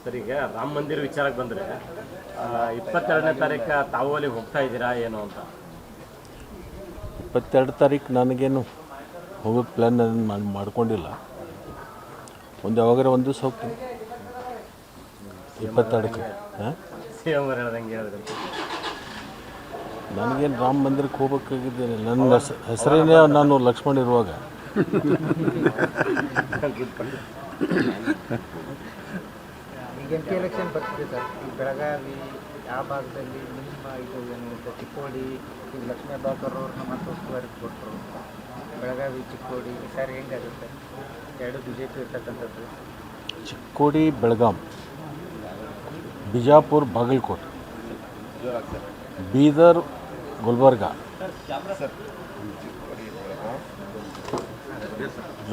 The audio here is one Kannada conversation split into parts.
ಸರ್, ಈಗ ರಾಮ ಮಂದಿರ ವಿಚಾರಕ್ಕೆ ಬಂದರೆ 22ನೇ ತಾರೀಕು ತಾವು ಅಲ್ಲಿಗೆ ಹೋಗ್ತಾ ಇದ್ದೀರಾ ಏನು ಅಂತ? 22 ತಾರೀಕು ನನಗೇನು ಹೋಗೋದು ಪ್ಲ್ಯಾನ್ ನಾನು ಮಾಡ್ಕೊಂಡಿಲ್ಲ. ಯಾವಾಗಾರ ಒಂದು ದಿವಸ ಹೋಗ್ತೀನಿ 22ಕ್ಕೆ. ಹಾಂ, CM ಅವರು ಹೇಳ್ದಂಗೆ ಹೇಳಿದ್ರೆ ನನಗೇನು ರಾಮ ಮಂದಿರಕ್ಕೆ ಹೋಗ್ಬೇಕಾಗಿದ್ದೇನೆ. ನನ್ನ ಹೆಸರೇನೇ ನಾನು ಲಕ್ಷ್ಮಣ್ ಇರುವಾಗ. ಈಗ MP ಎಲೆಕ್ಷನ್ ಬರ್ತಿದೆ ಸರ್. ಈ ಬೆಳಗಾವಿ ಆ ಭಾಗದಲ್ಲಿ ನಿಮ್ಮ ಇದು ಏನಿರುತ್ತೆ ಚಿಕ್ಕೋಡಿ, ಈಗ ಲಕ್ಷ್ಮೀ ಬಾಕರ್ ಅವ್ರನ್ನ ಮತ್ತೆ ಉಸ್ತುವಾರಿ ಕೊಟ್ಟರು. ಬೆಳಗಾವಿ ಚಿಕ್ಕೋಡಿ ಈ ಸಾರಿ ಹೆಂಗಾಗುತ್ತೆ? ಎರಡು BJP ಇರ್ತಕ್ಕಂಥದ್ದು. ಚಿಕ್ಕೋಡಿ ಬೆಳಗಾಂ, ಬಿಜಾಪುರ ಬಾಗಲಕೋಟೆ, ಬೀದರ್ ಗುಲ್ಬರ್ಗ,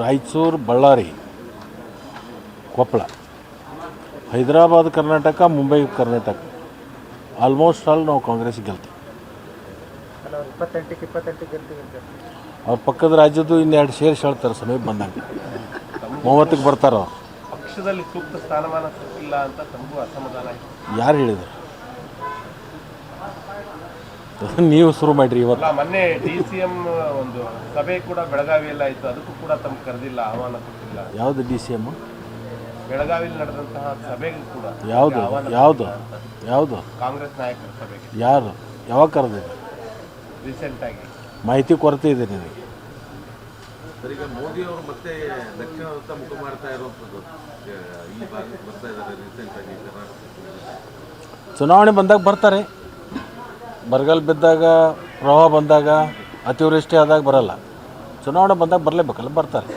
ರಾಯಚೂರು ಬಳ್ಳಾರಿ, ಕೊಪ್ಪಳ, ಹೈದರಾಬಾದ್ ಕರ್ನಾಟಕ, ಮುಂಬೈ ಕರ್ನಾಟಕ, ಆಲ್ಮೋಸ್ಟ್ ಆಲ್ ನಾವು ಕಾಂಗ್ರೆಸ್ ಗೆಲ್ತೀವಿ. ಅಲ್ಲ, ಅವ್ರು 28 ಗೆಲ್ತೀವಿ ಅಂತ. ಅವ್ರ ಪಕ್ಕದ ರಾಜ್ಯದ್ದು ಇನ್ನೆರಡು ಸೇರಿಸಿ ಹೇಳ್ತಾರೆ ಸಮೀಪ ಬಂದಾಗ. 30ಕ್ಕೆ ಬರ್ತಾರೆ ಅವ್ರು. ಪಕ್ಷದಲ್ಲಿ ಸೂಕ್ತ ಸ್ಥಾನಮಾನ ಸಿಕ್ಕಿಲ್ಲ ಅಂತ ತಮಗೂ ಅಸಮಾಧಾನ ಆಯಿತು. ಯಾರು ಹೇಳಿದರು? ನೀವು ಶುರು ಮಾಡಿರಿ ಇವತ್ತು. ಮೊನ್ನೆ DCM ಒಂದು ಸಭೆ ಕೂಡ ಬೆಳಗಾವಿಯಲ್ಲಿ ಆಯಿತು, ಅದಕ್ಕೂ ಕೂಡ ತಮ್ಗೆ ಕರೆದಿಲ್ಲ, ಆಹ್ವಾನ ಕೊಟ್ಟಿಲ್ಲ. ಯಾವುದು DCM? ಬೆಳಗಾವಿಯಲ್ಲಿ ನಡೆದಂತಹ ಸಭೆಗೂ ಕೂಡ ಯಾವುದು ಕಾಂಗ್ರೆಸ್ ನಾಯಕರ ಸಭೆಗೆ ಯಾರು ಯಾವಾಗ ಕರೆದಿದೆ? ರೀಸೆಂಟಾಗಿ ಮಾಹಿತಿ ಕೊರತೆ ಇದೆ ನಿನಗೆ. ಈಗ ಮೋದಿ ಅವರು ಮತ್ತೆ ದಕ್ಷಿಣದತ್ತ ಮುಖ ಮಾಡ್ತಾ ಇರುವಂಥದ್ದು ಈ ಭಾಗಕ್ಕೆ ಬರ್ತಾ ಇದ್ದಾರೆ ರೀಸೆಂಟಾಗಿ. ಚುನಾವಣೆ ಬಂದಾಗ ಬರ್ತಾರೆ. ಬರಗಾಲ ಬಿದ್ದಾಗ, ಪ್ರವಾಹ ಬಂದಾಗ, ಅತಿವೃಷ್ಟಿ ಆದಾಗ ಬರಲ್ಲ. ಚುನಾವಣೆ ಬಂದಾಗ ಬರಲೇಬೇಕಲ್ಲ, ಬರ್ತಾರೆ.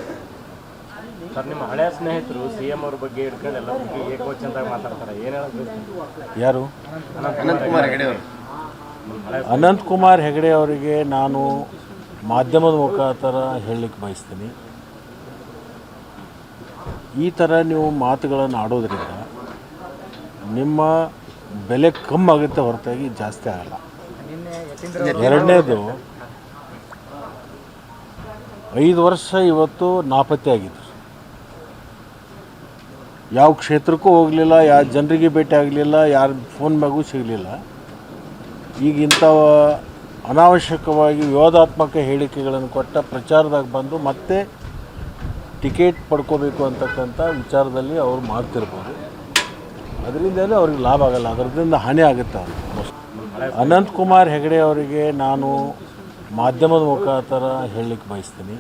ಸರ್, ನಿಮ್ಮ ಹಳೆಯ ಸ್ನೇಹಿತರು CM ಅವ್ರ ಬಗ್ಗೆ ಹಿಡ್ಕೊಂಡು ಎಲ್ಲ ಬಗ್ಗೆ ಏಕವಚನದಾಗ ಮಾತಾಡ್ತಾರೆ, ಏನು ಹೇಳಬೇಕು? ಯಾರು? ಅನಂತಕುಮಾರ್ ಹೆಗಡೆ ಅವರು. ಅನಂತಕುಮಾರ್ ಹೆಗಡೆ ಅವರಿಗೆ ನಾನು ಮಾಧ್ಯಮದ ಮುಖಾಂತರ ಹೇಳಲಿಕ್ಕೆ ಬಯಸ್ತೀನಿ, ಈ ಥರ ನೀವು ಮಾತುಗಳನ್ನು ಆಡೋದ್ರಿಂದ ನಿಮ್ಮ ಬೆಲೆ ಕಮ್ಮಿ ಆಗುತ್ತೆ ಹೊರತಾಗಿ ಜಾಸ್ತಿ ಆಗಲ್ಲ. ಎರಡನೇದು, 5 ವರ್ಷ ಇವತ್ತು ನಾಪತ್ತೆ ಆಗಿದ್ರು. ಯಾವ ಕ್ಷೇತ್ರಕ್ಕೂ ಹೋಗಲಿಲ್ಲ, ಯಾವ ಜನರಿಗೆ ಭೇಟಿ ಆಗಲಿಲ್ಲ, ಯಾರ ಫೋನ್ ಮ್ಯಾಗೂ ಸಿಗಲಿಲ್ಲ. ಈಗ ಇಂಥ ಅನಾವಶ್ಯಕವಾಗಿ ವಿವಾದಾತ್ಮಕ ಹೇಳಿಕೆಗಳನ್ನು ಕೊಟ್ಟ ಪ್ರಚಾರದಾಗ ಬಂದು ಮತ್ತೆ ಟಿಕೆಟ್ ಪಡ್ಕೋಬೇಕು ಅಂತಕ್ಕಂಥ ವಿಚಾರದಲ್ಲಿ ಅವರು ಮಾಡ್ತಿರ್ಬೋದು. ಅದರಿಂದಲೇ ಅವ್ರಿಗೆ ಲಾಭ ಆಗಲ್ಲ, ಅದರಿಂದ ಹಾನಿ ಆಗುತ್ತೆ ಅವ್ರಿಗೆ. ಅನಂತಕುಮಾರ್ ಹೆಗಡೆ ಅವರಿಗೆ ನಾನು ಮಾಧ್ಯಮದ ಮುಖಾಂತರ ಹೇಳಲಿಕ್ಕೆ ಬಯಸ್ತೀನಿ,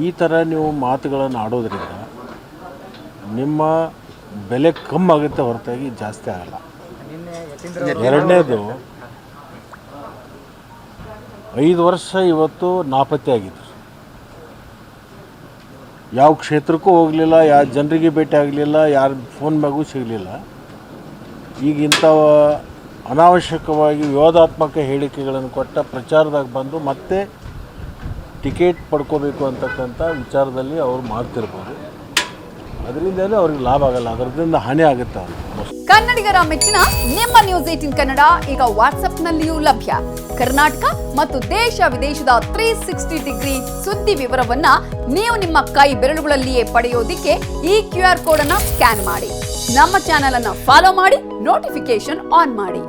ಈ ಥರ ನೀವು ಮಾತುಗಳನ್ನು ಆಡೋದ್ರಿಂದ ನಿಮ್ಮ ಬೆಲೆ ಕಮ್ಮಿ ಆಗುತ್ತೆ ಹೊರತಾಗಿ ಜಾಸ್ತಿ ಆಗಲ್ಲ. ಎರಡನೇದು, 5 ವರ್ಷ ಇವತ್ತು ನಾಪತ್ತೆ ಆಗಿದ್ರು. ಯಾವ ಕ್ಷೇತ್ರಕ್ಕೂ ಹೋಗಲಿಲ್ಲ, ಯಾವ ಜನರಿಗೆ ಭೇಟಿ ಆಗಲಿಲ್ಲ, ಯಾರ ಫೋನ್ ಮ್ಯಾಗೂ ಸಿಗಲಿಲ್ಲ. ಈಗ ಇಂಥ ಅನಾವಶ್ಯಕವಾಗಿ ವಿವಾದಾತ್ಮಕ ಹೇಳಿಕೆಗಳನ್ನು ಕೊಟ್ಟ ಪ್ರಚಾರದಾಗ ಬಂದು ಮತ್ತೆ ಟಿಕೆಟ್ ಪಡ್ಕೋಬೇಕು ಅಂತಕ್ಕಂಥ ವಿಚಾರದಲ್ಲಿ ಅವರು ಮಾಡ್ತಿರ್ಬೋದು. ಅದರಿಂದಲೇ ಅವ್ರಿಗೆ ಲಾಭ ಆಗಲ್ಲ, ಅದರಿಂದ ಹಾನಿ ಆಗುತ್ತೆ ಅವ್ರಿಗೆ. ಕನ್ನಡಿಗರ ಮೆಚ್ಚಿನ ನಿಮ್ಮ ನ್ಯೂಸ್ 18 ಕನ್ನಡ ಈಗ ವಾಟ್ಸ್ಆಪ್ನಲ್ಲಿಯೂ ಲಭ್ಯ. ಕರ್ನಾಟಕ ಮತ್ತು ದೇಶ ವಿದೇಶದ 360 ಡಿಗ್ರಿ ಸುದ್ದಿ ವಿವರವನ್ನ ನೀವು ನಿಮ್ಮ ಕೈ ಬೆರಳುಗಳಲ್ಲಿಯೇ ಪಡೆಯೋದಿಕ್ಕೆ ಈ QR ಕೋಡ್ ಅನ್ನ ಸ್ಕ್ಯಾನ್ ಮಾಡಿ. ನಮ್ಮ ಚಾನೆಲ್ ಅನ್ನ ಫಾಲೋ ಮಾಡಿ, ನೋಟಿಫಿಕೇಶನ್ ಆನ್ ಮಾಡಿ.